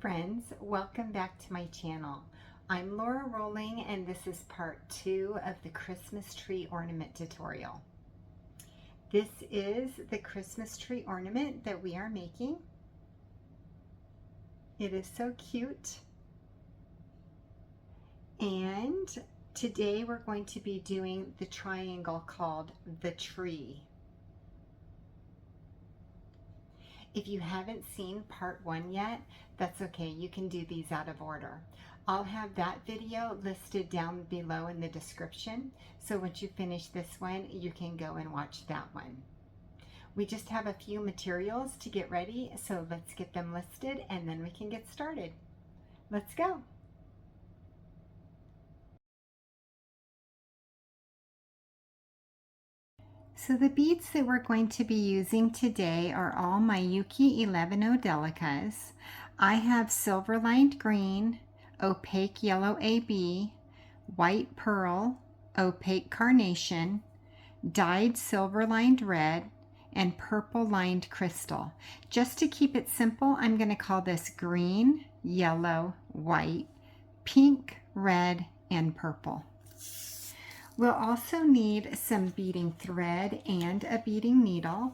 friends, welcome back to my channel. I'm Lora Rolling and this is part 2 of the Christmas tree ornament tutorial. This is the Christmas tree ornament that we are making. It is so cute. And today we're going to be doing the triangle called the tree. If you haven't seen part 1 yet, that's okay. You can do these out of order. I'll have that video listed down below in the description. So once you finish this one, you can go and watch that one. We just have a few materials to get ready, so let's get them listed and then we can get started. Let's go. So the beads that we're going to be using today are all Miyuki Delicas. I have silver lined green, opaque yellow AB, white pearl, opaque carnation, dyed silver lined red, and purple lined crystal. Just to keep it simple, I'm going to call this green, yellow, white, pink, red, and purple. We'll also need some beading thread and a beading needle.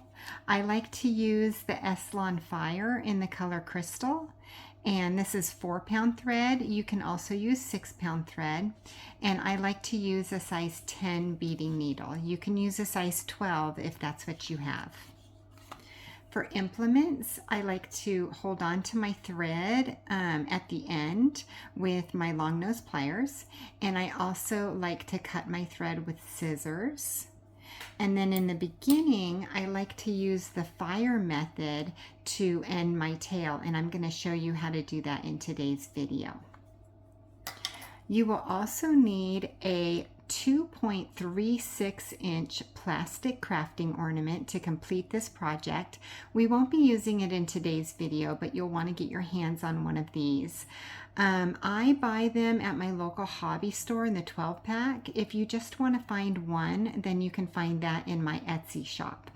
I like to use the Eslon Fire in the color crystal, and this is 4-pound thread. You can also use 6-pound thread, and I like to use a size 10 beading needle. You can use a size 12 if that's what you have. For implements, I like to hold on to my thread at the end with my long nose pliers, and I also like to cut my thread with scissors. And then in the beginning, I like to use the fire method to end my tail, and I'm going to show you how to do that in today's video. You will also need a 2.36 inch plastic crafting ornament to complete this project. We won't be using it in today's video, but you'll want to get your hands on one of these. I buy them at my local hobby store in the 12-pack. If you just want to find one, then you can find that in my Etsy shop.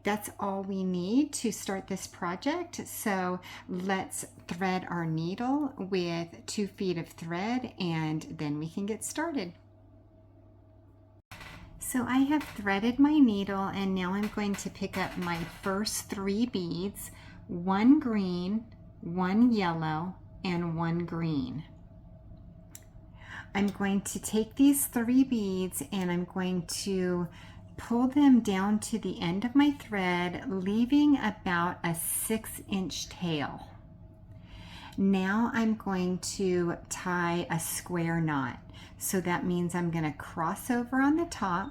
That's all we need to start this project. So let's thread our needle with 2 feet of thread and then we can get started. So I have threaded my needle and now I'm going to pick up my first 3 beads, 1 green, 1 yellow, and 1 green. I'm going to take these 3 beads and I'm going to pull them down to the end of my thread, leaving about a 6-inch tail. Now I'm going to tie a square knot. So that means I'm going to cross over on the top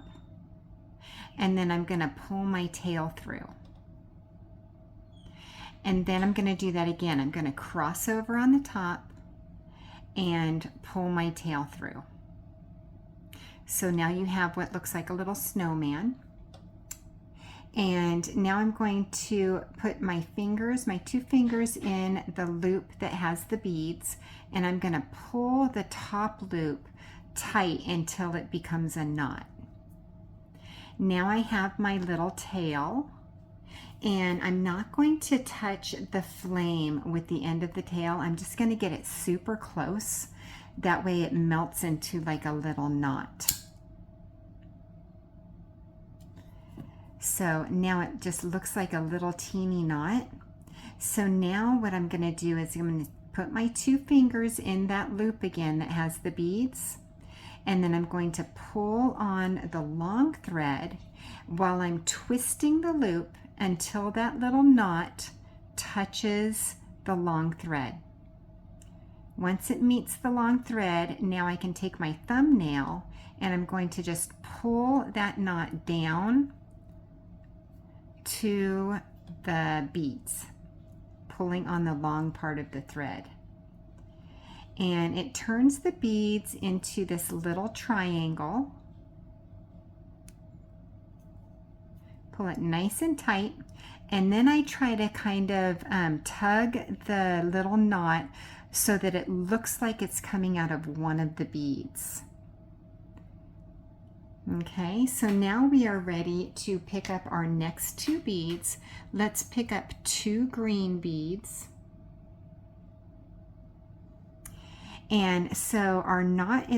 and then I'm going to pull my tail through. And then I'm going to do that again. I'm going to cross over on the top and pull my tail through. So now you have what looks like a little snowman. And now I'm going to put my fingers, my 2 fingers in the loop that has the beads, and I'm going to pull the top loop tight until it becomes a knot. Now I have my little tail, and I'm not going to touch the flame with the end of the tail. I'm just going to get it super close. That way it melts into like a little knot. So now it just looks like a little teeny knot. So now what I'm going to do is I'm going to put my 2 fingers in that loop again that has the beads. And then I'm going to pull on the long thread while I'm twisting the loop until that little knot touches the long thread. Once it meets the long thread, now I can take my thumbnail and I'm going to just pull that knot down to the beads, pulling on the long part of the thread. And it turns the beads into this little triangle. Pull it nice and tight, and then I try to kind of tug the little knot so that it looks like it's coming out of one of the beads. Okay, so now we are ready to pick up our next 2 beads. Let's pick up 2 green beads. And so our knot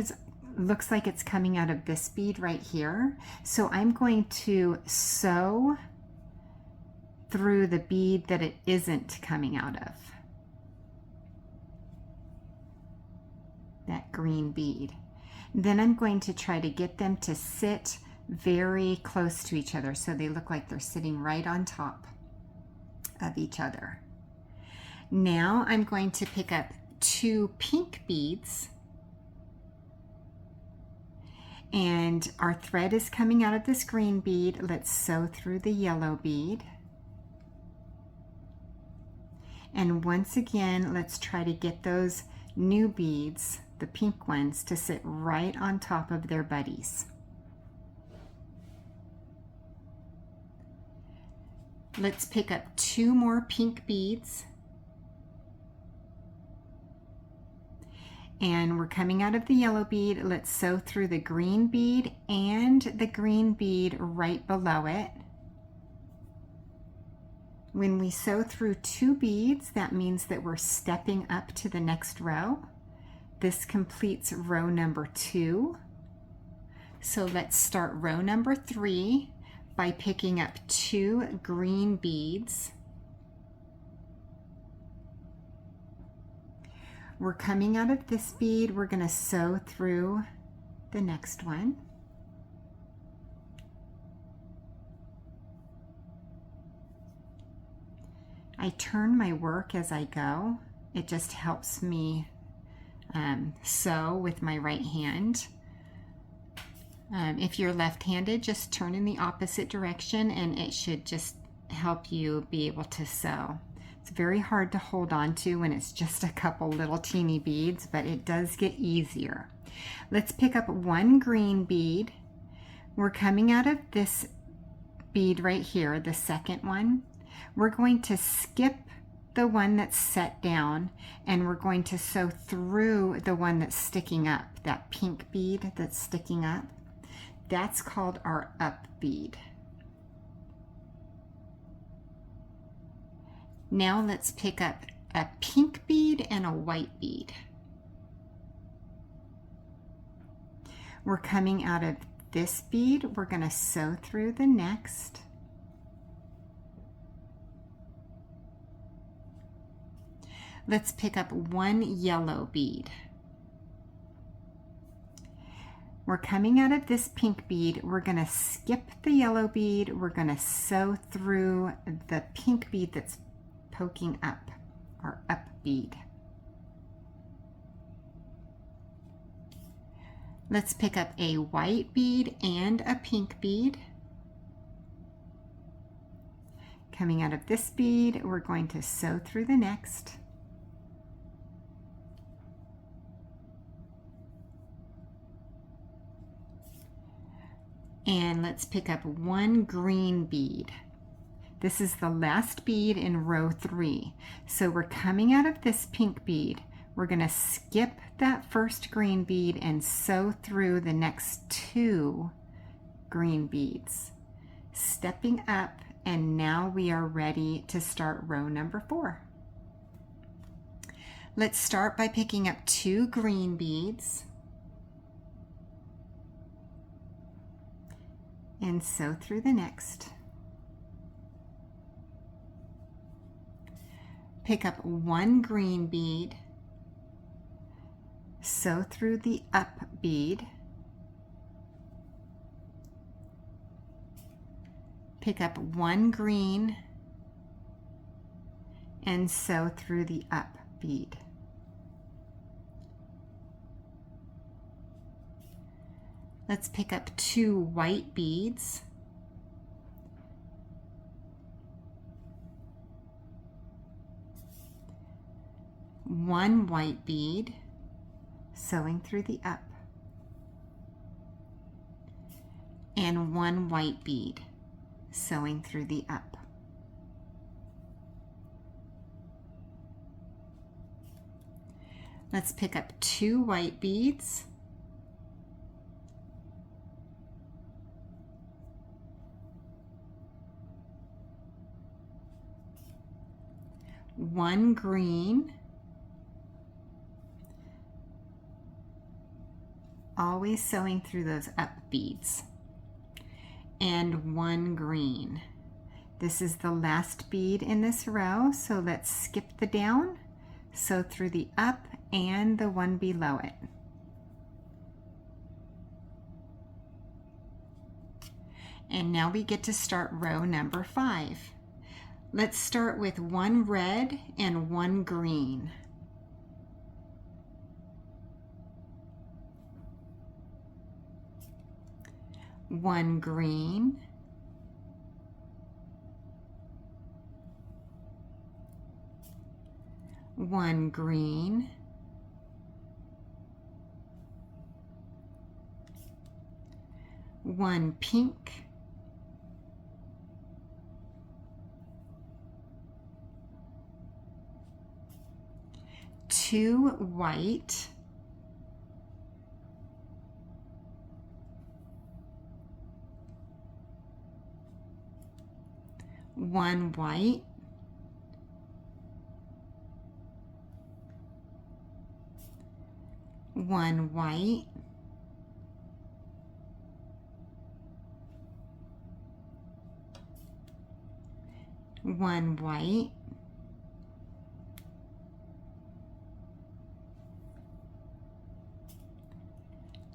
looks like it's coming out of this bead right here. So I'm going to sew through the bead that it isn't coming out of. That green bead. Then I'm going to try to get them to sit very close to each other so they look like they're sitting right on top of each other. Now I'm going to pick up 2 pink beads, and our thread is coming out of this green bead. Let's sew through the yellow bead. And once again, let's try to get those new beads, the pink ones, to sit right on top of their buddies. Let's pick up 2 more pink beads. And we're coming out of the yellow bead. Let's sew through the green bead and the green bead right below it. When we sew through 2 beads, that means that we're stepping up to the next row. This completes row number 2. So let's start row number 3 by picking up 2 green beads. We're coming out of this bead. We're going to sew through the next one. I turn my work as I go. It just helps me sew with my right hand. If you're left-handed, just turn in the opposite direction and it should just help you be able to sew. It's very hard to hold on to when it's just a couple little teeny beads, but it does get easier. Let's pick up 1 green bead. We're coming out of this bead right here, the second one. We're going to skip the one that's set down and we're going to sew through the one that's sticking up, that pink bead that's sticking up. That's called our up bead. Now let's pick up a pink bead and a white bead. We're coming out of this bead. We're going to sew through the next. Let's pick up 1 yellow bead. We're coming out of this pink bead. We're going to skip the yellow bead. We're going to sew through the pink bead that's poking up, our up bead. Let's pick up a white bead and a pink bead. Coming out of this bead, we're going to sew through the next. And let's pick up 1 green bead. This is the last bead in row 3. So we're coming out of this pink bead. We're going to skip that first green bead and sew through the next 2 green beads. Stepping up, and now we are ready to start row number 4. Let's start by picking up 2 green beads and sew through the next. Pick up 1 green bead, sew through the up bead, pick up 1 green and sew through the up bead. Let's pick up 2 white beads, one white bead, sewing through the up, and 1 white bead, sewing through the up. Let's pick up 2 white beads, one green, always sewing through those up beads, and 1 green. This is the last bead in this row, so let's skip the down, sew through the up and the one below it. And now we get to start row number 5. Let's start with 1 red and 1 green. One green, one green, one pink, two white, one white, one white, one white,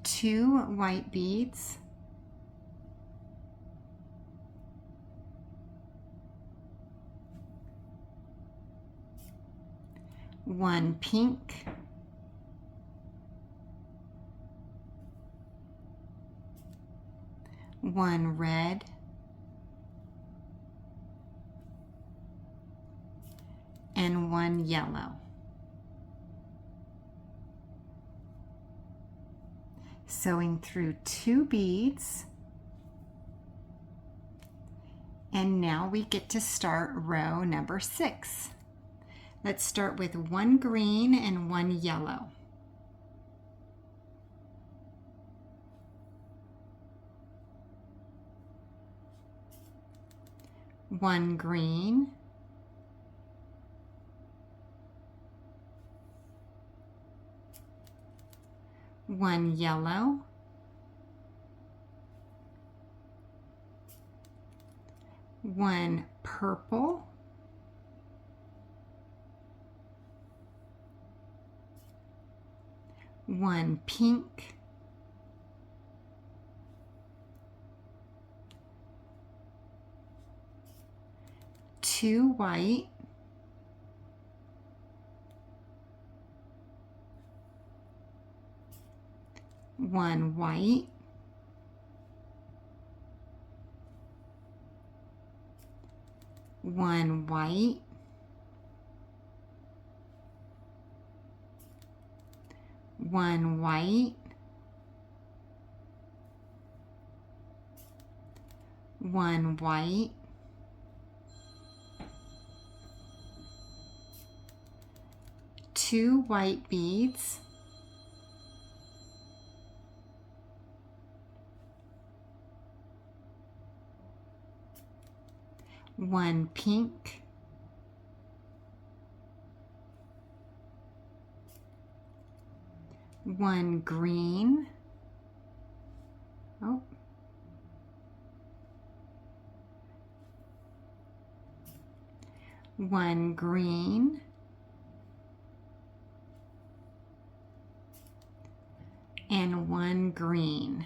two white beads, one pink, one red, and one yellow. Sewing through 2 beads, and now we get to start row number 6. Let's start with 1 green and 1 yellow. One green, one yellow, one purple, one pink, two white, one white, one white, one white, one white, two white beads, one pink, one green, one green, and one green.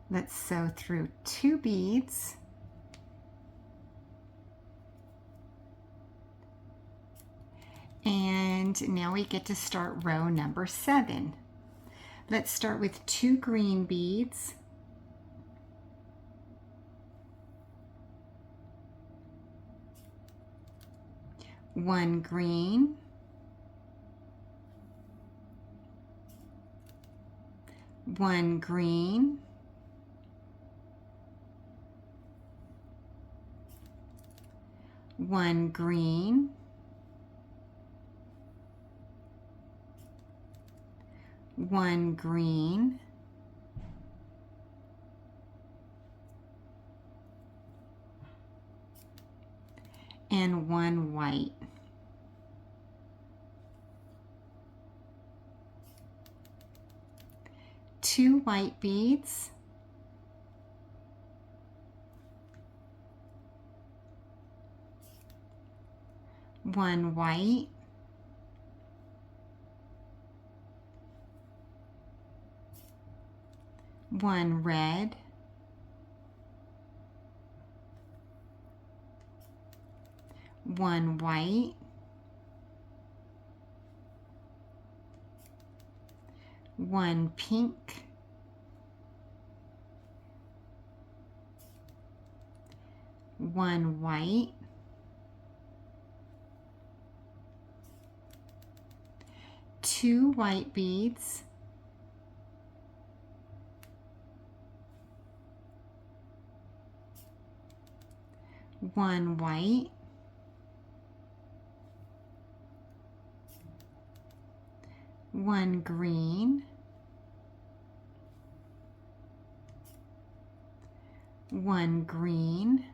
Let's sew through 2 beads, and now we get to start row number 7. Let's start with 2 green beads, one green, one green, one green, one green, and one white. 2 white beads, 1 white, 1 red, 1 white, 1 pink, 1 white, 2 white beads, 1 white, 1 green, 1 green,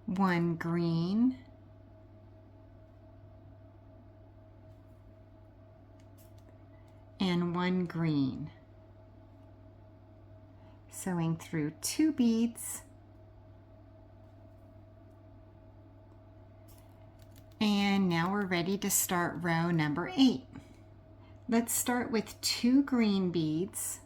1 green, and 1 green. Sewing through 2 beads, and now we're ready to start row number 8. Let's start with 2 green beads,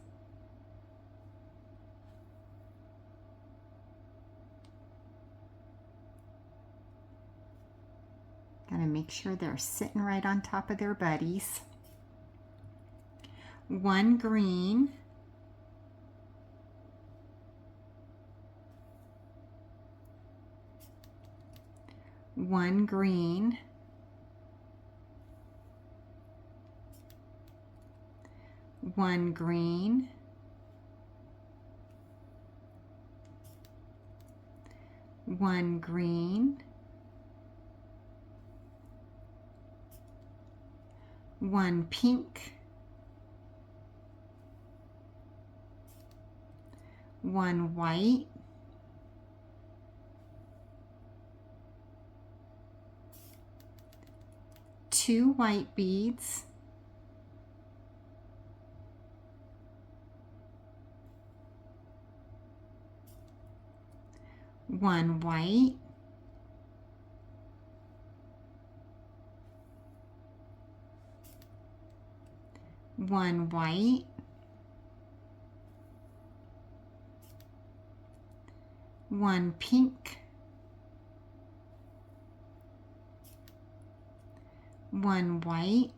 gotta make sure they're sitting right on top of their buddies. 1 green, 1 green, 1 green, 1 green, 1 pink, 1 white, 2 white beads, 1 white, 1 white, 1 pink, 1 white,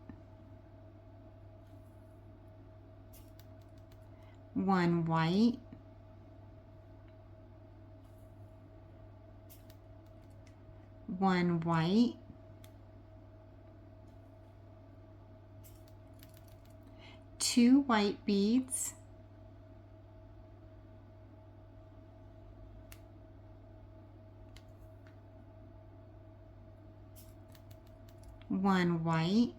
1 white, 1 white, 2 white beads, 1 white,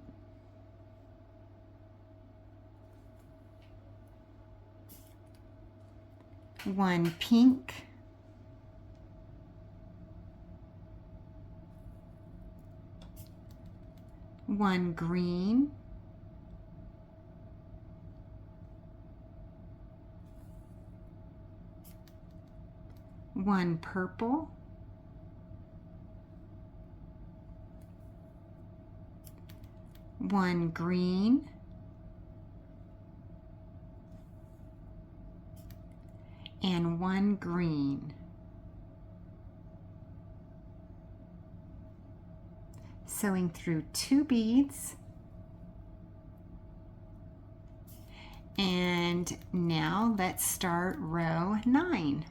1 pink, 1 green, 1 purple, 1 green, and 1 green. Sewing through 2 beads, and now let's start row 9.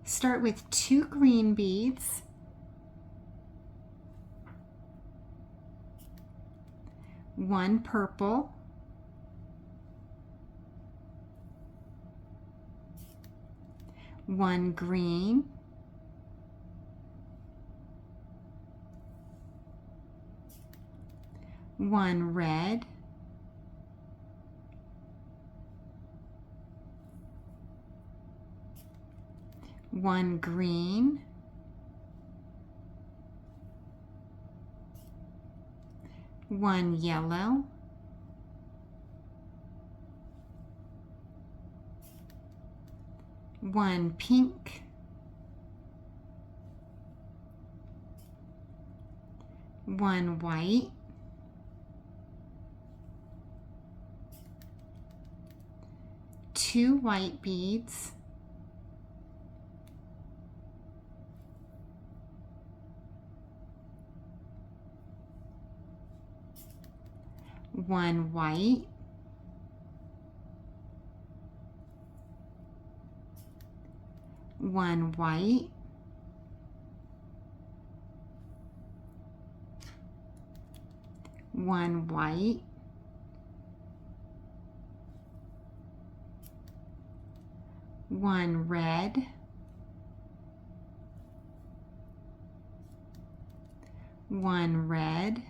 Start with 2 green beads, 1 purple, 1 green, 1 red, 1 green, 1 yellow, 1 pink, 1 white, 2 white beads, 1 white, 1 white, 1 white, 1 red, 1 red,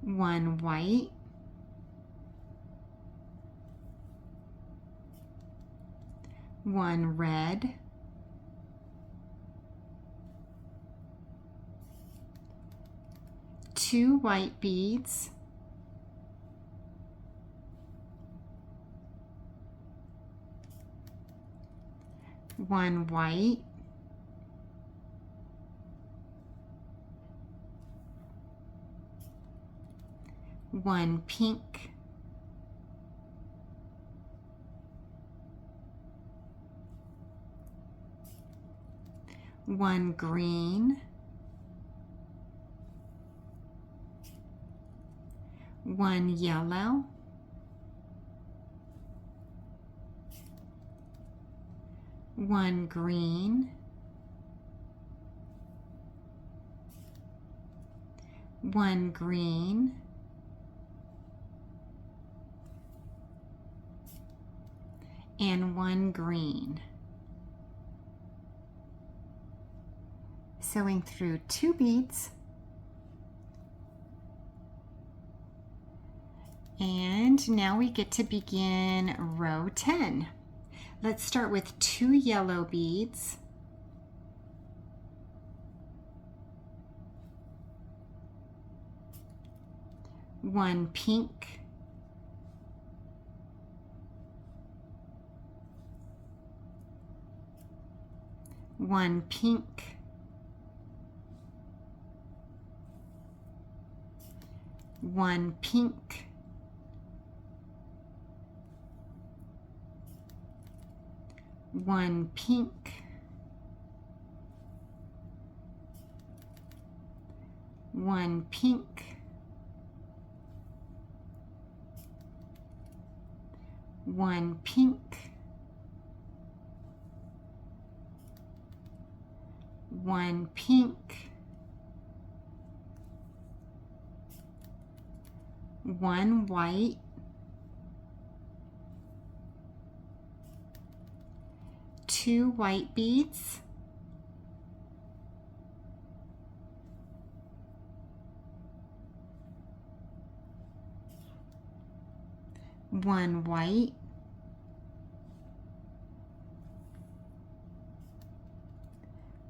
1 white, 1 red, 2 white beads, 1 white, 1 pink, 1 green, 1 yellow, 1 green, 1 green, 1 green. Sewing through 2 beads, and now we get to begin row 10. Let's start with 2 yellow beads, 1 pink, 1 pink, 1 pink, 1 pink, 1 pink, 1 pink, 1 pink, 1 white, 2 white beads, 1 white,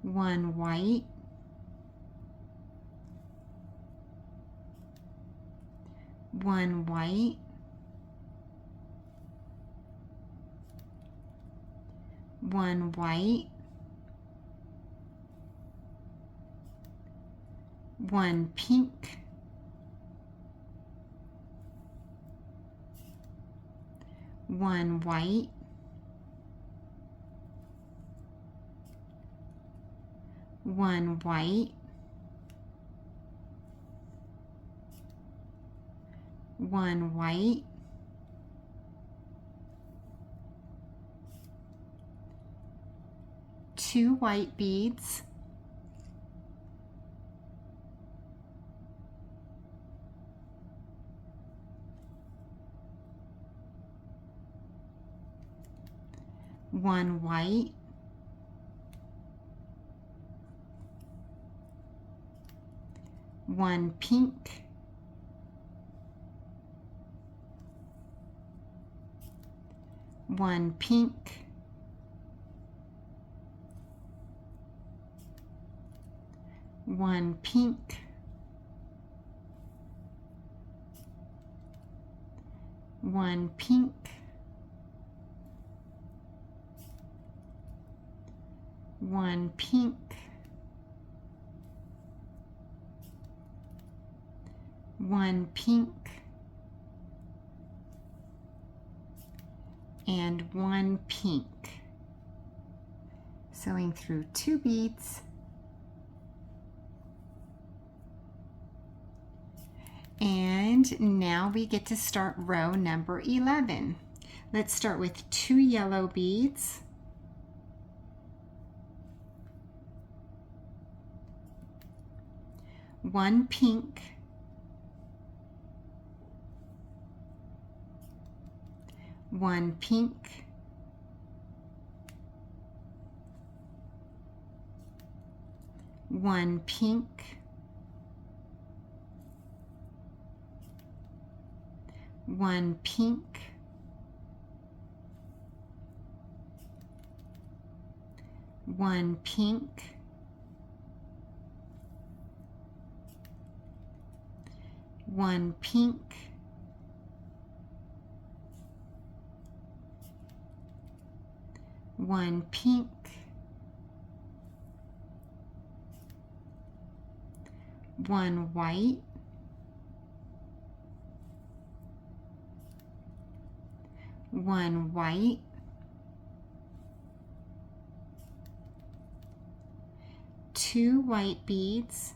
1 white, 1 white, 1 white, 1 pink, 1 white, 1 white, 1 white, 2 white beads, 1 white, 1 pink, 1 pink, 1 pink, 1 pink, 1 pink, 1 pink, and 1 pink. Sewing through 2 beads. And now we get to start row number 11. Let's start with 2 yellow beads. One pink, one pink, one pink, one pink, one pink, one pink, one pink, one white, one white, two white beads,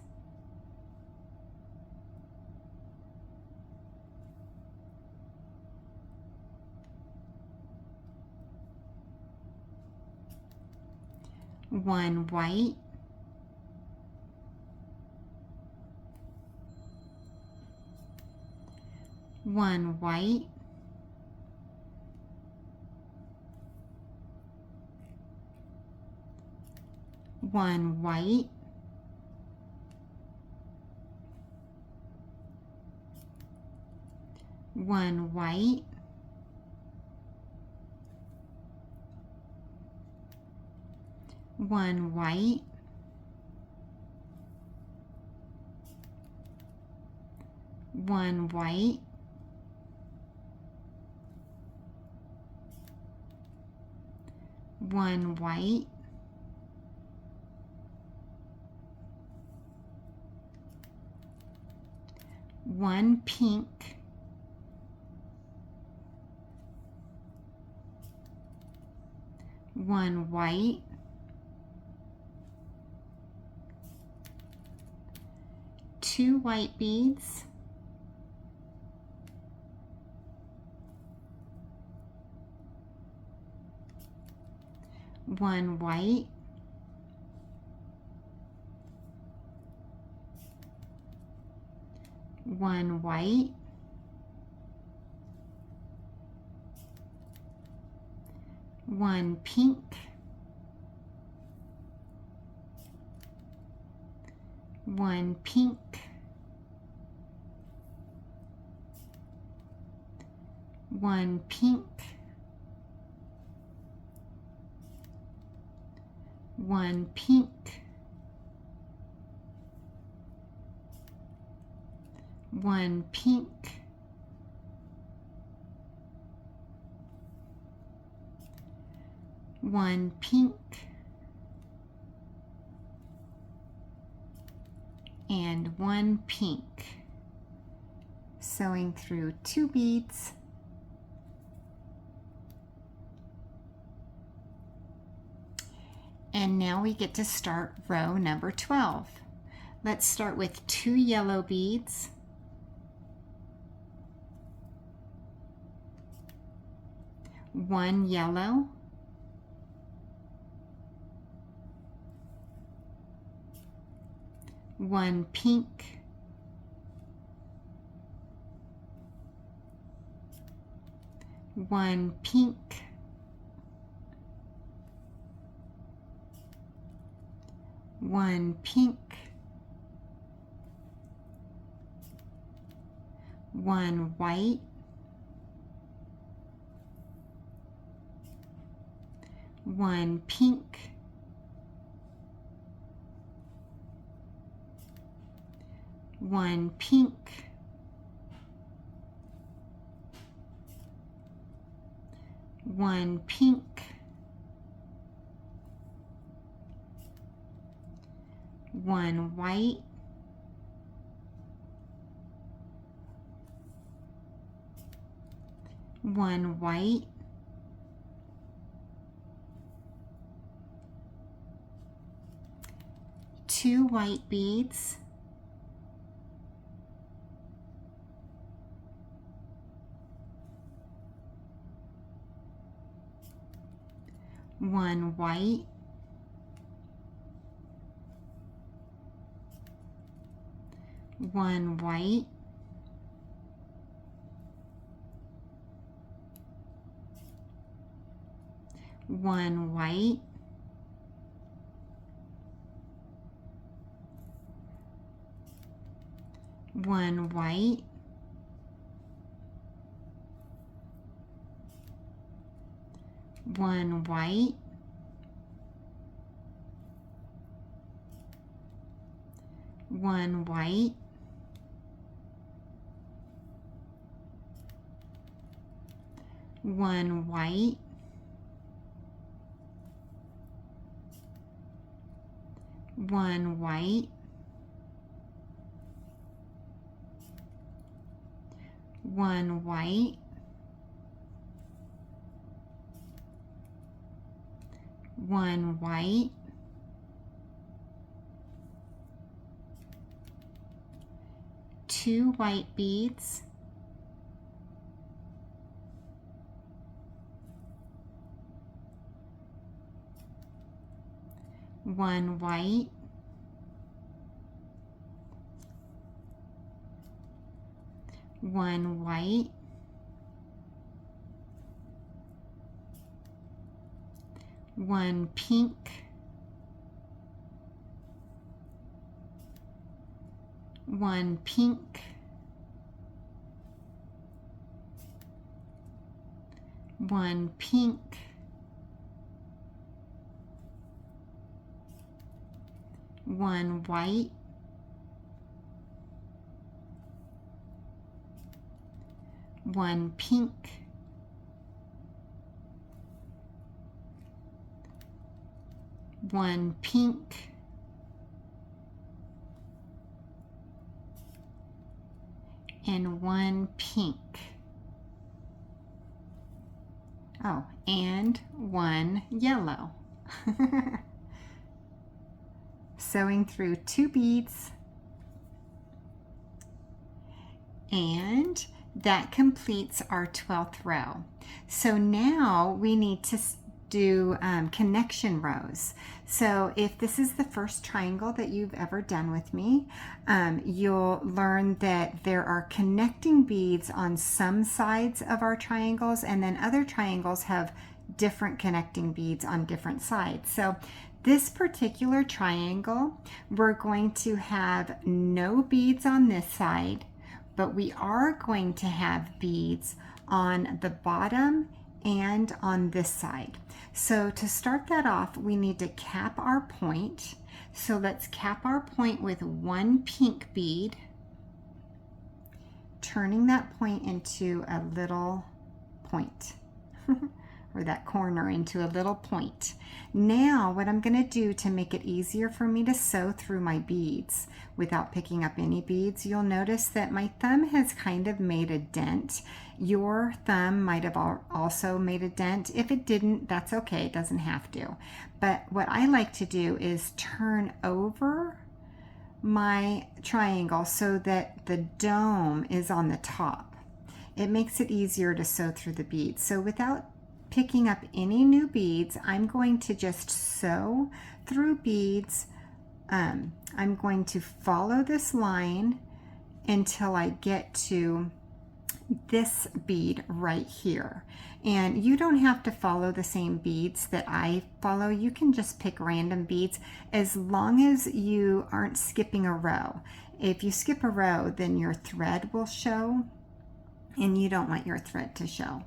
one white, one white, one white, one white, one white, one white, one white, one pink, one white, two white beads, one white, one white, one pink, one pink, one pink, one pink, one pink, one pink, and one pink. Sewing through 2 beads. And now we get to start row number 12. Let's start with 2 yellow beads, one yellow, one pink, one pink, one pink, one white, one pink, 1 pink, 1 pink, 1 white, 1 white, 2 white beads, 1 white, 1 white, 1 white, 1 white, 1 white, 1 white, 1 white, 1 white, 1 white, 1 white, 2 white beads, 1 white, 1 white, 1 pink, 1 pink, 1 pink, 1 white, 1 pink, 1 pink, and 1 pink. Oh, and 1 yellow. Sewing through 2 beads, and that completes our 12th row. So now we need to do connection rows. So if this is the first triangle that you've ever done with me, you'll learn that there are connecting beads on some sides of our triangles, and then other triangles have different connecting beads on different sides. So this particular triangle, we're going to have no beads on this side, but we are going to have beads on the bottom and on this side. So to start that off, we need to cap our point. So let's cap our point with 1 pink bead, turning that point into a little point. Or that corner into a little point. Now what I'm going to do to make it easier for me to sew through my beads without picking up any beads, you'll notice that my thumb has kind of made a dent. Your thumb might have also made a dent. If it didn't, that's okay, it doesn't have to. But what I like to do is turn over my triangle so that the dome is on the top. It makes it easier to sew through the beads. So without picking up any new beads, I'm going to just sew through beads. I'm going to follow this line until I get to this bead right here. And you don't have to follow the same beads that I follow. You can just pick random beads as long as you aren't skipping a row. If you skip a row, then your thread will show, and you don't want your thread to show.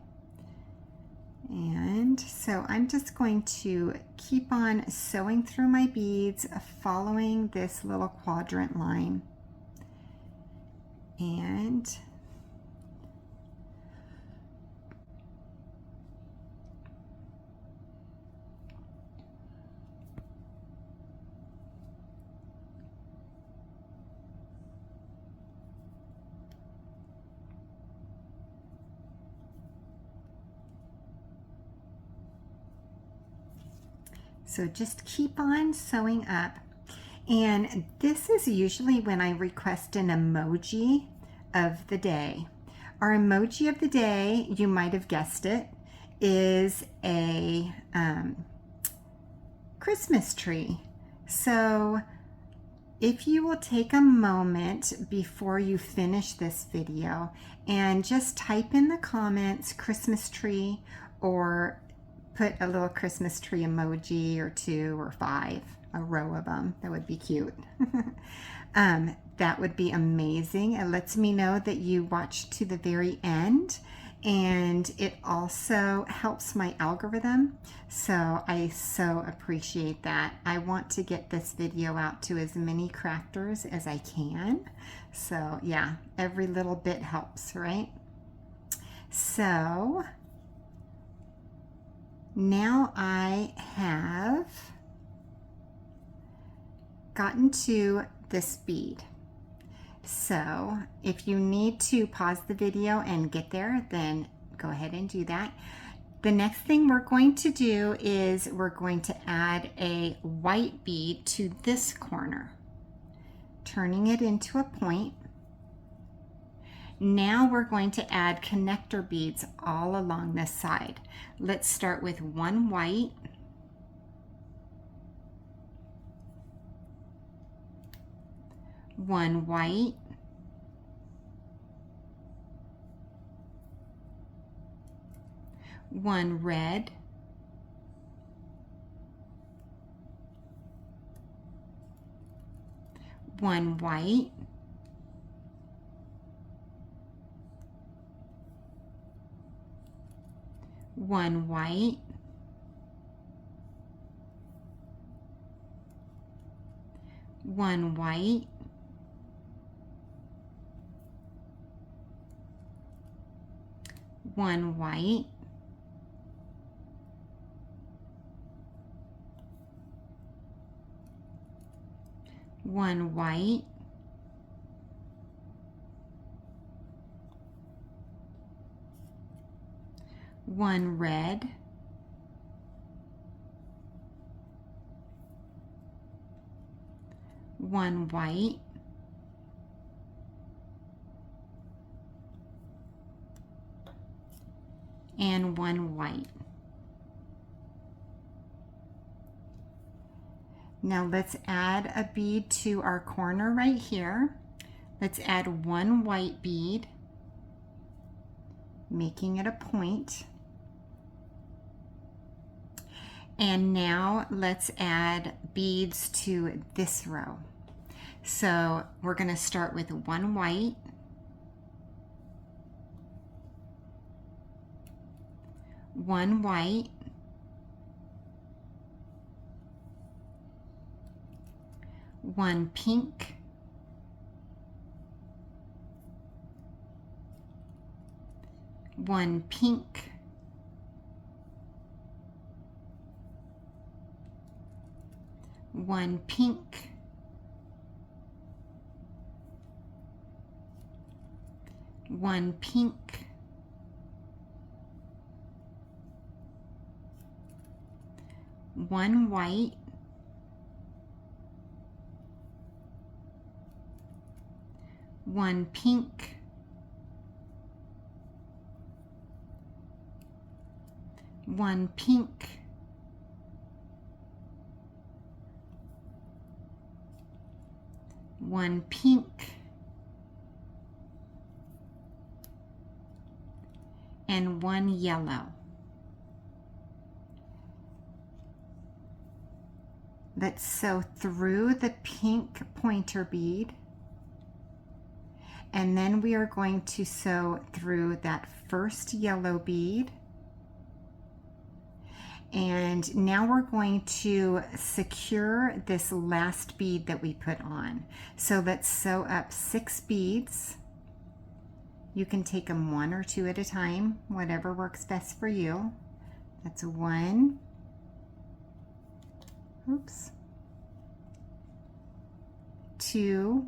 And so I'm just going to keep on sewing through my beads, following this little quadrant line. And so just keep on sewing up. And this is usually when I request an emoji of the day. Our emoji of the day, you might have guessed it, is a Christmas tree. So if you will take a moment before you finish this video and just type in the comments Christmas tree, or put a little Christmas tree emoji or 2 or 5, a row of them. That would be cute. That would be amazing. It lets me know that you watched to the very end, and it also helps my algorithm. So I so appreciate that. I want to get this video out to as many crafters as I can. So yeah, every little bit helps, right? So now I have gotten to this bead. So if you need to pause the video and get there, then go ahead and do that. The next thing we're going to do is we're going to add a white bead to this corner, turning it into a point. Now we're going to add connector beads all along this side. Let's start with 1 white, 1 white, 1 red, 1 white, 1 white, 1 white, 1 white, one white, one red, one white, and one white. Now let's add a bead to our corner right here. Let's add 1 white bead, making it a point. And now let's add beads to this row. So we're going to start with 1 white, 1 white, 1 pink, 1 pink, 1 pink, 1 pink, 1 white, 1 pink, 1 pink, 1 pink, and 1 yellow. Let's sew through the pink pointer bead, and then we are going to sew through that first yellow bead. And now we're going to secure this last bead that we put on. So let's sew up 6 beads. You can take them one or two at a time, whatever works best for you. That's one. Oops. 2,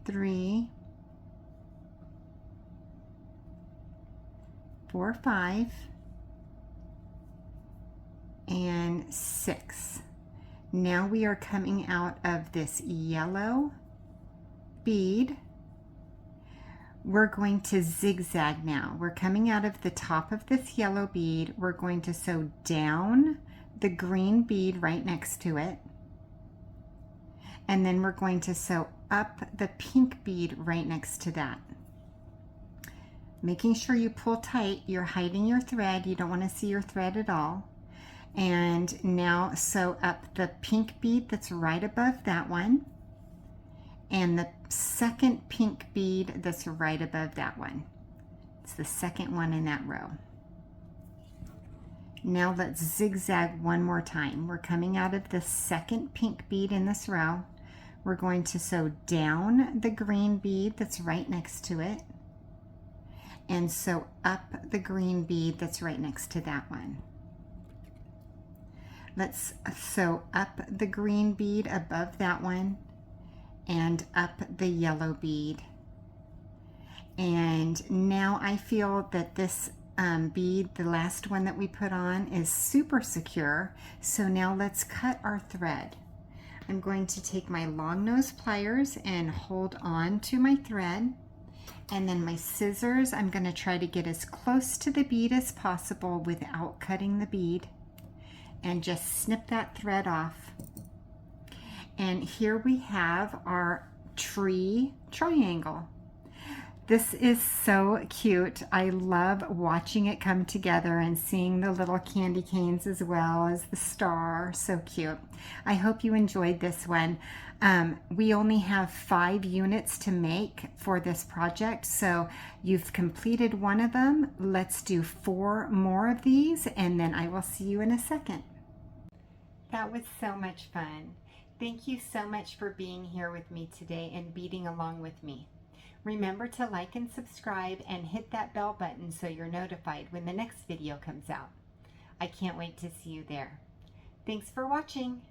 3, 4, 5, and 6. Now we are coming out of this yellow bead. We're going to zigzag now. We're coming out of the top of this yellow bead. We're going to sew down the green bead right next to it. And then we're going to sew up the pink bead right next to that. Making sure you pull tight. You're hiding your thread. You don't want to see your thread at all. And now sew up the pink bead that's right above that one, and the second pink bead that's right above that one. It's the second one in that row. Now let's zigzag one more time. We're coming out of the second pink bead in this row. We're going to sew down the green bead that's right next to it, and sew up the green bead that's right next to that one. Let's sew up the green bead above that one and up the yellow bead. And now I feel that this bead, the last one that we put on, is super secure. So now let's cut our thread. I'm going to take my long nose pliers and hold on to my thread. And then my scissors, I'm going to try to get as close to the bead as possible without cutting the bead. And just snip that thread off. And here we have our tree triangle. This is so cute. I love watching it come together and seeing the little candy canes as well as the star. So cute. I hope you enjoyed this one. We only have 5 units to make for this project, so you've completed one of them. Let's do 4 more of these, and then I will see you in a second. That was so much fun. Thank you so much for being here with me today and beading along with me. Remember to like and subscribe and hit that bell button so you're notified when the next video comes out. I can't wait to see you there. Thanks for watching.